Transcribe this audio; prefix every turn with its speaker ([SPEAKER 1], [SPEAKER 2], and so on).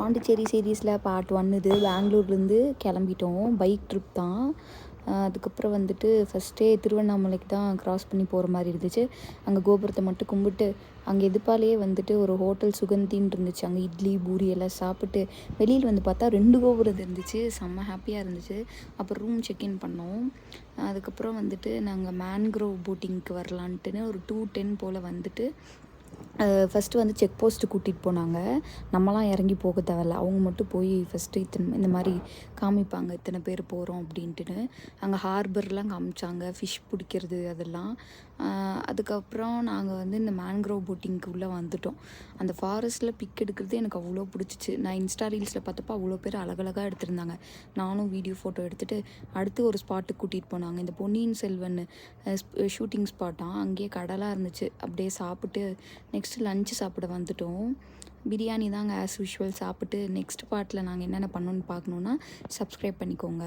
[SPEAKER 1] பாண்டிச்சேரி சீரீஸில் பார்ட் 1 இது. பெங்களூர்லேருந்து கிளம்பிட்டோம். பைக் ட்ரிப் தான். அதுக்கப்புறம் வந்துட்டு ஃபஸ்ட்டே திருவண்ணாமலைக்கு தான் க்ராஸ் பண்ணி போகிற மாதிரி இருந்துச்சு. அங்கே கோபுரத்தை மட்டும் கும்பிட்டு அங்கே எதிர்ப்பாலேயே வந்துட்டு ஒரு ஹோட்டல் சுகந்தின்னு இருந்துச்சு. அங்கே இட்லி பூரி எல்லாம் சாப்பிட்டு வெளியில் வந்து பார்த்தா 2 கோபுரம் இருந்துச்சு. செம்ம ஹாப்பியாக இருந்துச்சு. அப்புறம் ரூம் செக்இன் பண்ணோம். அதுக்கப்புறம் வந்துட்டு நாங்கள் மேன்க்ரோவ் போட்டிங்க்கு வரலான்ட்டுன்னு ஒரு 2:10 போல் வந்துட்டு ஃபஸ்ட்டு வந்து செக் போஸ்ட்டு கூட்டிகிட்டு போனாங்க. நம்மலாம் இறங்கி போக தேவையில்ல. அவங்க மட்டும் போய் ஃபஸ்ட்டு இந்த மாதிரி காமிப்பாங்க, இத்தனை பேர் போகிறோம் அப்படின்ட்டுன்னு. அங்கே ஹார்பர்லாம் காமிச்சாங்க, ஃபிஷ் பிடிக்கிறது அதெல்லாம். அதுக்கப்புறம் நாங்கள் வந்து இந்த மேன்க்ரோவ் போட்டிங்க்கு உள்ளே வந்துட்டோம். அந்த ஃபாரஸ்ட்டில் பிக் எடுக்கிறது எனக்கு அவ்வளோ பிடிச்சிச்சு. நான் இன்ஸ்டா ரீல்ஸில் பார்த்தப்போ அவ்வளோ பேர் அழகழகாக எடுத்திருந்தாங்க. நானும் வீடியோ ஃபோட்டோ எடுத்துகிட்டு அடுத்து ஒரு ஸ்பாட்டுக்கு கூட்டிகிட்டு போனாங்க. இந்த பொன்னியின் செல்வன் ஷூட்டிங் ஸ்பாட்டாக அங்கேயே கடலாக இருந்துச்சு. அப்படியே சாப்பிட்டு நெக்ஸ்ட்டு லஞ்சு சாப்பிட வந்துட்டோம். பிரியாணி தாங்க ஆஸ் யூஷுவல் சாப்பிட்டு நெக்ஸ்ட் பார்ட்டில் நாங்கள் என்னென்ன பண்ணோன்னு பார்க்கணுன்னா சப்ஸ்கிரைப் பண்ணிக்கோங்க.